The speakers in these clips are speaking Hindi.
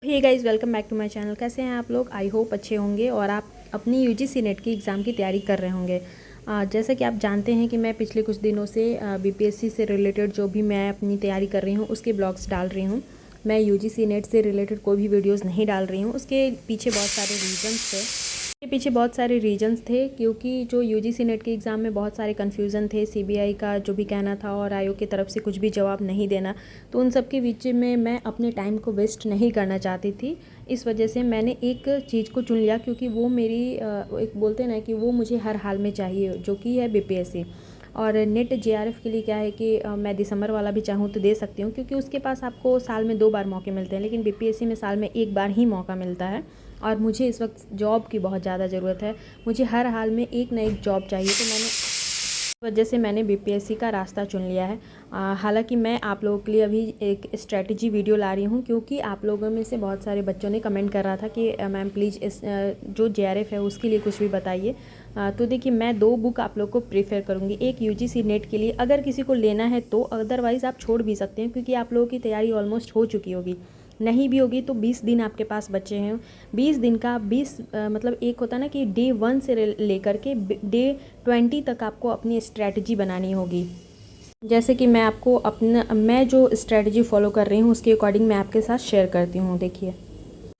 Hey guys, welcome back to my channel. कैसे हैं आप लोग? आई होप अच्छे होंगे और आप अपनी यूजीसी नेट की एग्ज़ाम की तैयारी कर रहे होंगे। जैसा कि आप जानते हैं कि मैं पिछले कुछ दिनों से बीपीएससी से रिलेटेड जो भी मैं अपनी तैयारी कर रही हूँ उसके ब्लॉग्स डाल रही हूँ। मैं यूजीसी नेट से रिलेटेड कोई भी वीडियोज़ नहीं डाल रही हूँ। उसके पीछे बहुत सारे रीज़न्स थे क्योंकि जो यूजीसी नेट के एग्ज़ाम में बहुत सारे कन्फ्यूज़न थे। सीबीआई का जो भी कहना था और आयोग की तरफ से कुछ भी जवाब नहीं देना, तो उन सब के बीच में मैं अपने टाइम को वेस्ट नहीं करना चाहती थी। इस वजह से मैंने एक चीज़ को चुन लिया क्योंकि वो मेरी एक बोलते हैं ना कि वो मुझे हर हाल में चाहिए, जो कि है बीपीएससी। और नेट जेआरएफ के लिए क्या है कि मैं दिसंबर वाला भी चाहूँ तो दे सकती हूँ क्योंकि उसके पास आपको साल में 2 बार मौके मिलते हैं, लेकिन बीपीएससी में साल में 1 बार ही मौका मिलता है। और मुझे इस वक्त जॉब की बहुत ज़्यादा ज़रूरत है। मुझे हर हाल में एक ना एक जॉब चाहिए, तो वजह से मैंने बीपीएससी का रास्ता चुन लिया है। हालांकि मैं आप लोगों के लिए अभी एक स्ट्रेटजी वीडियो ला रही हूँ क्योंकि आप लोगों में से बहुत सारे बच्चों ने कमेंट कर रहा था कि मैम प्लीज़ इस जो जेआरएफ है उसके लिए कुछ भी बताइए। तो देखिए, मैं 2 बुक आप लोग को प्रेफर करूँगी। एक यूजीसी नेट के लिए अगर किसी को लेना है तो, अदरवाइज़ आप छोड़ भी सकते हैं क्योंकि आप लोगों की तैयारी ऑलमोस्ट हो चुकी होगी। नहीं भी होगी तो 20 दिन आपके पास बचे हैं। 20 दिन का 20 मतलब एक होता है ना कि डे 1 से लेकर के डे 20 तक आपको अपनी स्ट्रैटेजी बनानी होगी। जैसे कि मैं जो स्ट्रैटेजी फॉलो कर रही हूँ उसके अकॉर्डिंग मैं आपके साथ शेयर करती हूँ। देखिए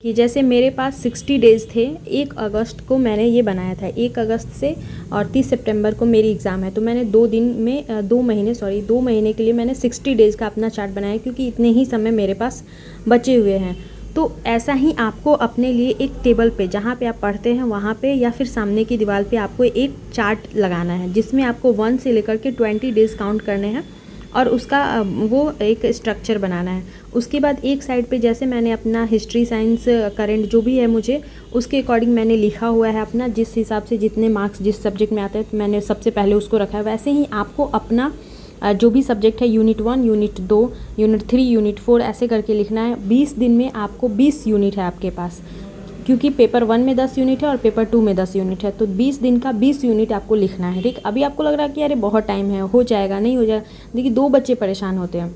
कि जैसे मेरे पास 60 डेज़ थे। 1 अगस्त को मैंने ये बनाया था, 1 अगस्त से और 30 सितंबर को मेरी एग्ज़ाम है, तो मैंने 2 महीने के लिए मैंने 60 डेज़ का अपना चार्ट बनाया क्योंकि इतने ही समय मेरे पास बचे हुए हैं। तो ऐसा ही आपको अपने लिए एक टेबल पे जहाँ पे आप पढ़ते हैं वहाँ पे या फिर सामने की दीवार पे आपको एक चार्ट लगाना है जिसमें आपको 1 से लेकर के 20 डेज़ काउंट करने हैं और उसका वो एक स्ट्रक्चर बनाना है। उसके बाद एक साइड पे जैसे मैंने अपना हिस्ट्री, साइंस, करंट जो भी है मुझे उसके अकॉर्डिंग मैंने लिखा हुआ है अपना, जिस हिसाब से जितने मार्क्स जिस सब्जेक्ट में आते हैं तो मैंने सबसे पहले उसको रखा है। वैसे ही आपको अपना जो भी सब्जेक्ट है यूनिट 1, यूनिट 2, यूनिट 3, यूनिट 4 ऐसे करके लिखना है। 20 दिन में आपको 20 यूनिट है आपके पास, क्योंकि पेपर 1 में 10 यूनिट है और पेपर 2 में 10 यूनिट है, तो 20 दिन का 20 यूनिट आपको लिखना है। ठीक, अभी आपको लग रहा है कि अरे बहुत टाइम है, हो जाएगा, नहीं हो जाएगा। देखिए, 2 बच्चे परेशान होते हैं,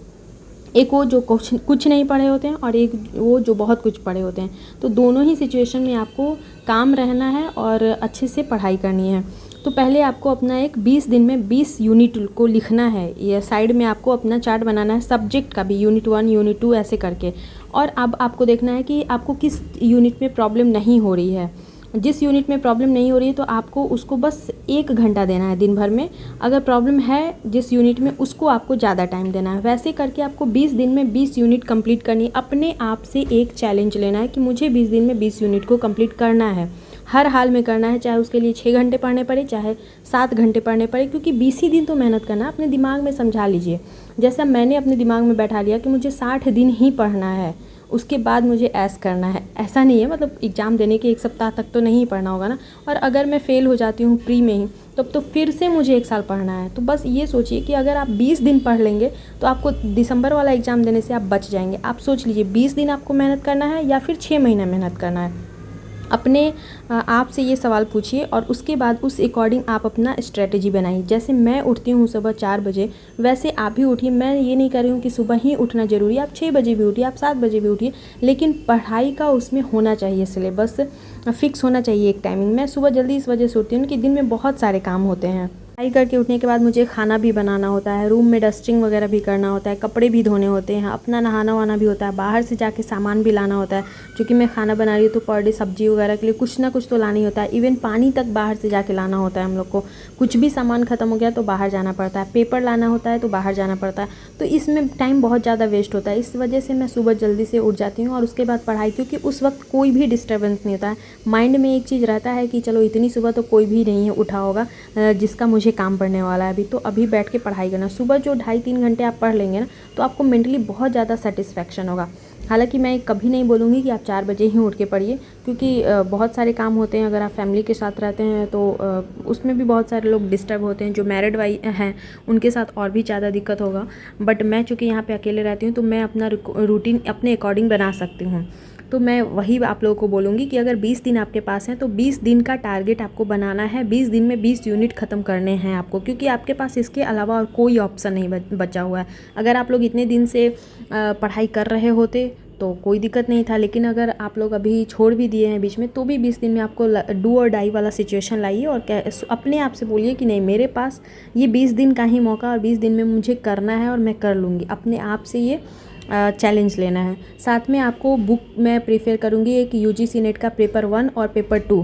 एक वो जो कुछ नहीं पढ़े होते हैं और एक वो जो बहुत कुछ पढ़े होते हैं। तो दोनों ही सिचुएशन में आपको काम रहना है और अच्छे से पढ़ाई करनी है। तो पहले आपको अपना एक 20 दिन में 20 यूनिट को लिखना है। ये साइड में आपको अपना चार्ट बनाना है सब्जेक्ट का भी, यूनिट 1, यूनिट 2 ऐसे करके। और अब आपको देखना है कि आपको किस यूनिट में प्रॉब्लम नहीं हो रही है। जिस यूनिट में प्रॉब्लम नहीं हो रही है तो आपको उसको बस 1 घंटा देना है दिन भर में। अगर प्रॉब्लम है जिस यूनिट में, उसको आपको ज़्यादा टाइम देना है। वैसे करके आपको 20 दिन में 20 यूनिट कंप्लीट करनी है। अपने आप से एक चैलेंज लेना है कि मुझे 20 दिन में 20 यूनिट को कंप्लीट करना है, हर हाल में करना है, चाहे उसके लिए 6 घंटे पढ़ने पड़े, चाहे 7 घंटे पढ़ने पड़े, क्योंकि 20 ही दिन तो मेहनत करना है। अपने दिमाग में समझा लीजिए, जैसा मैंने अपने दिमाग में बैठा लिया कि मुझे 60 दिन ही पढ़ना है, उसके बाद मुझे ऐसा करना है। ऐसा नहीं है, मतलब एग्ज़ाम देने के 1 सप्ताह तक तो नहीं पढ़ना होगा ना। और अगर मैं फ़ेल हो जाती हूँ प्री में ही, तब तो फिर से मुझे 1 साल पढ़ना है। तो बस ये सोचिए कि अगर आप 20 दिन पढ़ लेंगे तो आपको दिसंबर वाला एग्ज़ाम देने से आप बच जाएंगे। आप सोच लीजिए 20 दिन आपको मेहनत करना है या फिर 6 महीना मेहनत करना है। अपने आप से ये सवाल पूछिए और उसके बाद उस अकॉर्डिंग आप अपना स्ट्रेटजी बनाइए। जैसे मैं उठती हूँ सुबह 4 बजे, वैसे आप भी उठिए। मैं ये नहीं कर रही हूँ कि सुबह ही उठना ज़रूरी है, आप 6 बजे भी उठिए, आप 7 बजे भी उठिए, लेकिन पढ़ाई का उसमें होना चाहिए, सिलेबस फिक्स होना चाहिए एक टाइमिंग। मैं सुबह जल्दी इस वजह से उठती हूँ कि दिन में बहुत सारे काम होते हैं। पढ़ाई करके उठने के बाद मुझे खाना भी बनाना होता है, रूम में डस्टिंग वगैरह भी करना होता है, कपड़े भी धोने होते हैं, अपना नहाना वाना भी होता है, बाहर से जाके सामान भी लाना होता है। क्योंकि मैं खाना बना रही हूँ तो पर डे सब्जी वगैरह के लिए कुछ ना कुछ तो लाना ही होता है। इवन पानी तक बाहर से जाके लाना होता है हम लोग को। कुछ भी सामान ख़त्म हो गया तो बाहर जाना पड़ता है, पेपर लाना होता है तो बाहर जाना पड़ता है। तो इसमें टाइम बहुत ज़्यादा वेस्ट होता है। इस वजह से मैं सुबह जल्दी से उठ जाती हूँ और उसके बाद पढ़ाई, क्योंकि उस वक्त कोई भी डिस्टर्बेंस नहीं होता है। माइंड में एक चीज़ रहता है कि चलो इतनी सुबह तो कोई भी नहीं है उठा होगा जिसका मुझे काम पड़ने वाला है अभी, तो अभी बैठ के पढ़ाई करना। सुबह जो 2.5-3 घंटे आप पढ़ लेंगे ना, तो आपको मेंटली बहुत ज़्यादा सेटिस्फेक्शन होगा। हालांकि मैं कभी नहीं बोलूँगी कि आप 4 बजे ही उठ के पढ़िए, क्योंकि बहुत सारे काम होते हैं। अगर आप फैमिली के साथ रहते हैं तो उसमें भी बहुत सारे लोग डिस्टर्ब होते हैं। जो मैरिड वाई हैं उनके साथ और भी ज़्यादा दिक्कत होगा। बट मैं चूँकि यहाँ पे अकेले रहती हूँ तो मैं अपना रूटीन अपने अकॉर्डिंग बना सकती हूँ। तो मैं वही आप लोगों को बोलूँगी कि अगर 20 दिन आपके पास हैं तो 20 दिन का टारगेट आपको बनाना है। 20 दिन में 20 यूनिट ख़त्म करने हैं आपको, क्योंकि आपके पास इसके अलावा और कोई ऑप्शन नहीं बचा हुआ है। अगर आप लोग इतने दिन से पढ़ाई कर रहे होते तो कोई दिक्कत नहीं था। लेकिन अगर आप लोग अभी छोड़ भी दिए हैं बीच में, तो भी 20 दिन में आपको डू और डाई वाला सिचुएशन लाइए और अपने आप से बोलिए कि नहीं, मेरे पास ये 20 दिन का ही मौका और 20 दिन में मुझे करना है और मैं कर लूँगी। अपने आप से ये चैलेंज लेना है। साथ में आपको बुक मैं प्रेफर करूँगी एक यूजीसी नेट का पेपर 1 और पेपर 2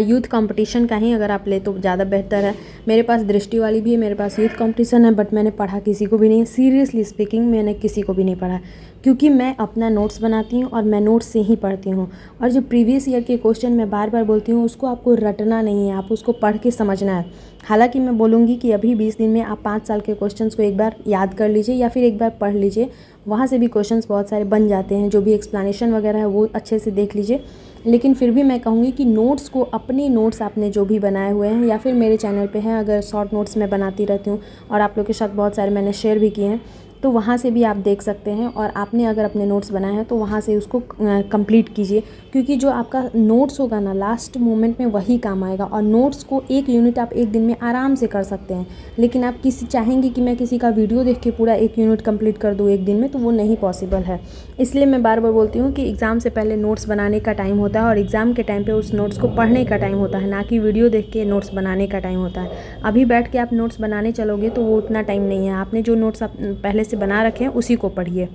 यूथ कंपटीशन का ही अगर आप ले तो ज़्यादा बेहतर है। मेरे पास दृष्टि वाली भी है, मेरे पास यूथ कंपटीशन है, बट मैंने पढ़ा किसी को भी नहीं है। सीरियसली स्पीकिंग, मैंने किसी को भी नहीं पढ़ा, क्योंकि मैं अपना नोट्स बनाती हूँ और मैं नोट्स से ही पढ़ती हूँ। और जो प्रीवियस ईयर के क्वेश्चन मैं बार बार बोलती हूँ, उसको आपको रटना नहीं है, आप उसको पढ़ के समझना है। हालांकि मैं बोलूँगी कि अभी 20 दिन में आप 5 साल के क्वेश्चंस को एक बार याद कर लीजिए या फिर एक बार पढ़ लीजिए। वहाँ से भी क्वेश्चंस बहुत सारे बन जाते हैं, जो भी एक्सप्लेनेशन वगैरह है वो अच्छे से देख लीजिए। लेकिन फिर भी मैं कहूँगी कि नोट्स को, अपने नोट्स आपने जो भी बनाए हुए हैं या फिर मेरे चैनल पे हैं, अगर शॉर्ट नोट्स मैं बनाती रहती हूँ और आप लोग के साथ बहुत सारे मैंने शेयर भी किए हैं, तो वहाँ से भी आप देख सकते हैं। और आपने अगर अपने नोट्स बनाए हैं तो वहाँ से उसको कंप्लीट कीजिए, क्योंकि जो आपका नोट्स होगा ना, लास्ट मोमेंट में वही काम आएगा। और नोट्स को एक यूनिट आप एक दिन में आराम से कर सकते हैं। लेकिन आप किसी चाहेंगे कि मैं किसी का वीडियो देख के पूरा एक यूनिट कंप्लीट कर दूँ एक दिन में, तो वो नहीं पॉसिबल है। इसलिए मैं बार बार बोलती हूँ कि एग्ज़ाम से पहले नोट्स बनाने का टाइम होता है और एग्ज़ाम के टाइम पे उस नोट्स को पढ़ने का टाइम होता है, ना कि वीडियो देख के नोट्स बनाने का टाइम होता है। अभी बैठ के आप नोट्स बनाने चलोगे तो वो उतना टाइम नहीं है। आपने जो नोट्स आप पहले से बना रखे हैं उसी को पढ़िए।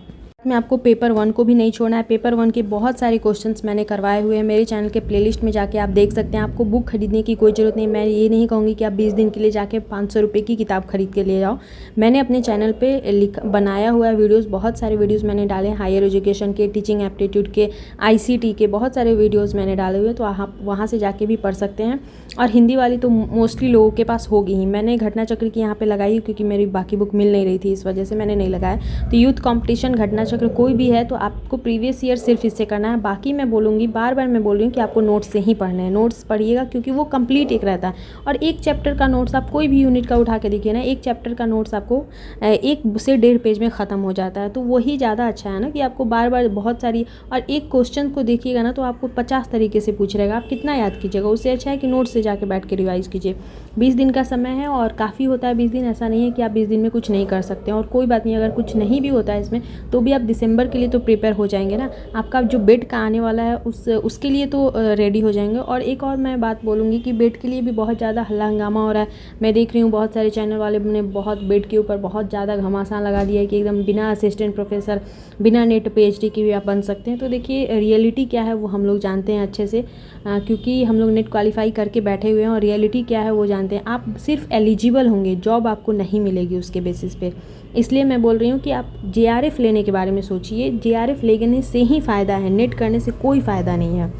में आपको पेपर 1 को भी नहीं छोड़ना है। पेपर 1 के बहुत सारे क्वेश्चंस मैंने करवाए हुए हैं, मेरे चैनल के प्लेलिस्ट में जाके आप देख सकते हैं। आपको बुक खरीदने की कोई ज़रूरत नहीं। मैं ये नहीं कहूँगी कि आप 20 दिन के लिए जाके 500 रुपये की किताब खरीद के ले जाओ। मैंने अपने चैनल पे बनाया हुआ है वीडियोज़, बहुत सारे वीडियोज़ मैंने डाले हैं, हायर एजुकेशन के, टीचिंग एप्टीट्यूड के, ICT के, बहुत सारे वीडियोज़ मैंने डाले हुए हैं, तो आप वहाँ से जाके भी पढ़ सकते हैं। और हिंदी वाली तो मोस्टली लोगों के पास होगी ही। मैंने घटना चक्र की यहाँ पे लगाई क्योंकि मेरी बाकी बुक मिल नहीं रही थी, इस वजह से मैंने नहीं लगाया। तो यूथ कंपटीशन, घटना चक्र कोई भी है तो आपको प्रीवियस ईयर सिर्फ इससे करना है। बाकी मैं बोलूँगी, बार बार मैं बोल रही हूँ कि आपको नोट्स से ही पढ़ना है। नोट्स पढ़िएगा क्योंकि वो कंप्लीट एक रहता है। और एक चैप्टर का नोट्स आप कोई भी यूनिट का उठा के देखिए ना, एक चैप्टर का नोट्स आपको 1 से 1.5 पेज में ख़त्म हो जाता है। तो वही ज़्यादा अच्छा है ना कि आपको बार बार बहुत सारी, और एक क्वेश्चन को देखिएगा ना तो आपको 50 तरीके से पूछ रहेगा, आप कितना याद कीजिएगा। उससे अच्छा है कि नोट्स से जाके बैठ के रिवाइज़ कीजिए। 20 दिन का समय है और काफ़ी होता है 20 दिन, ऐसा नहीं है कि आप 20 दिन में कुछ नहीं कर सकते हैं। और कोई बात नहीं, अगर कुछ नहीं भी होता है इसमें तो भी आप दिसंबर के लिए तो प्रिपेयर हो जाएंगे ना। आपका जो बेड का आने वाला है उसके लिए तो रेडी हो जाएंगे। और एक और मैं बात बोलूँगी कि बेड के लिए भी बहुत ज़्यादा हल्ला हंगामा हो रहा है। मैं देख रही हूँ बहुत सारे चैनल वाले ने बहुत बेड के ऊपर बहुत ज़्यादा घमासान लगा दिया है कि एकदम बिना असिस्टेंट प्रोफेसर, बिना नेट PhD के भी आप बन सकते हैं। तो देखिए, रियलिटी क्या है वो हम लोग जानते हैं अच्छे से, क्योंकि हम लोग नेट क्वालिफाई करके बैठे हुए हैं और रियलिटी क्या है वो जानते हैं। आप सिर्फ एलिजिबल होंगे, जॉब आपको नहीं मिलेगी उसके बेसिस पे। इसलिए मैं बोल रही हूँ कि आप JRF लेने के बारे में सोचिए। JRF लेने से ही फ़ायदा है, नेट करने से कोई फ़ायदा नहीं है।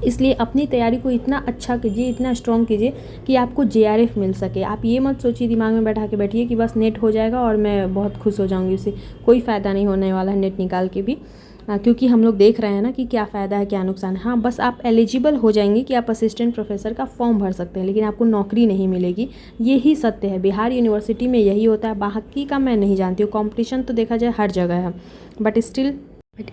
इसलिए अपनी तैयारी को इतना अच्छा कीजिए, इतना स्ट्रॉन्ग कीजिए कि आपको JRF मिल सके। आप ये मत सोचिए, दिमाग में बैठा के बैठिए कि बस नेट हो जाएगा और मैं बहुत खुश हो जाऊँगी, उससे कोई फ़ायदा नहीं होने वाला है नेट निकाल के भी। क्योंकि हम लोग देख रहे हैं ना कि क्या फ़ायदा है क्या नुकसान है। हाँ, बस आप एलिजिबल हो जाएंगे कि आप असिस्टेंट प्रोफेसर का फॉर्म भर सकते हैं, लेकिन आपको नौकरी नहीं मिलेगी। यही सत्य है, बिहार यूनिवर्सिटी में यही होता है। बाकी का मैं नहीं जानती हूँ, कंपटीशन तो देखा जाए हर जगह है, बट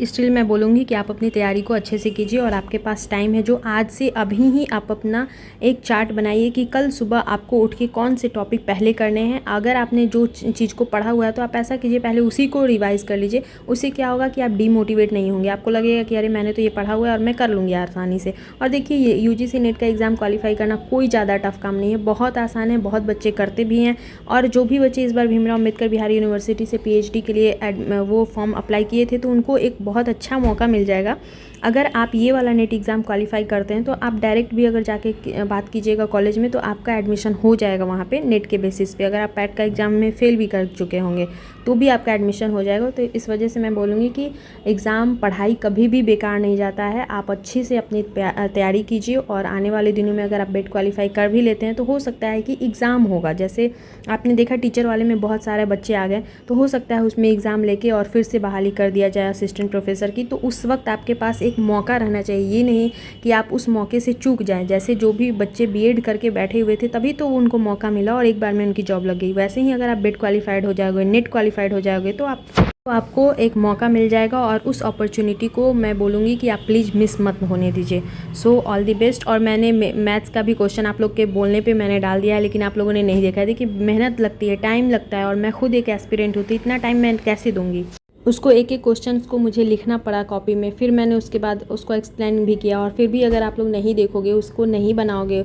स्टिल मैं बोलूँगी कि आप अपनी तैयारी को अच्छे से कीजिए। और आपके पास टाइम है, जो आज से अभी ही आप अपना एक चार्ट बनाइए कि कल सुबह आपको उठ के कौन से टॉपिक पहले करने हैं। अगर आपने जो चीज़ को पढ़ा हुआ है तो आप ऐसा कीजिए, पहले उसी को रिवाइज़ कर लीजिए। उससे क्या होगा कि आप डीमोटिवेट नहीं होंगे, आपको लगेगा कि अरे मैंने तो ये पढ़ा हुआ है और मैं कर लूँगी आसानी से। और देखिए, ये UGC नेट का एग्ज़ाम क्वालिफाई करना कोई ज़्यादा टफ काम नहीं है, बहुत आसान है, बहुत बच्चे करते भी हैं। और जो भी बच्चे इस बार भीमराव अम्बेडकर बिहार यूनिवर्सिटी से PhD के लिए वो फॉर्म अप्लाई किए थे, तो उनको एक बहुत अच्छा मौका मिल जाएगा। अगर आप ये वाला नेट एग्ज़ाम क्वालिफाई करते हैं तो आप डायरेक्ट भी अगर जाके बात कीजिएगा कॉलेज में, तो आपका एडमिशन हो जाएगा वहाँ पे नेट के बेसिस पे। अगर आप पैट का एग्ज़ाम में फेल भी कर चुके होंगे तो भी आपका एडमिशन हो जाएगा। तो इस वजह से मैं बोलूँगी कि एग्ज़ाम, पढ़ाई कभी भी बेकार नहीं जाता है। आप अच्छे से अपनी तैयारी कीजिए और आने वाले दिनों में अगर आप बेट क्वालिफाई कर भी लेते हैं तो हो सकता है कि एग्ज़ाम होगा। जैसे आपने देखा टीचर वाले में बहुत सारे बच्चे आ गए, तो हो सकता है उसमें एग्ज़ाम लेके और फिर से बहाली कर दिया जाए असिस्टेंट प्रोफेसर की। तो उस वक्त आपके पास एक मौका रहना चाहिए, ये नहीं कि आप उस मौके से चूक जाएं। जैसे जो भी बच्चे BEd करके बैठे हुए थे तभी तो उनको मौका मिला और एक बार में उनकी जॉब लग गई। वैसे ही अगर आप बेट क्वालिफाइड हो जाओगे, नेट क्वालिफाइड हो जाओगे, तो आपको एक मौका मिल जाएगा। और उस अपॉर्चुनिटी को मैं बोलूँगी कि आप प्लीज़ मिस मत होने दीजिए। So all the best. और मैंने मैथ्स का भी क्वेश्चन आप लोग के बोलने पे मैंने डाल दिया है, लेकिन आप लोगों ने नहीं देखा है। देखिए, मेहनत लगती है, टाइम लगता है, और मैं खुद एक एस्पिरेंट हूँ, तो इतना टाइम मैं कैसे दूँगी। उसको एक एक क्वेश्चंस को मुझे लिखना पड़ा कॉपी में, फिर मैंने उसके बाद उसको एक्सप्लेन भी किया। और फिर भी अगर आप लोग नहीं देखोगे, उसको नहीं बनाओगे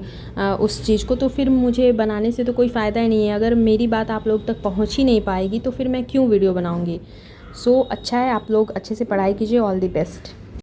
उस चीज़ को, तो फिर मुझे बनाने से तो कोई फ़ायदा ही नहीं है। अगर मेरी बात आप लोग तक पहुंच ही नहीं पाएगी तो फिर मैं क्यों वीडियो बनाऊंगी। सो अच्छा है, आप लोग अच्छे से पढ़ाई कीजिए। All the best.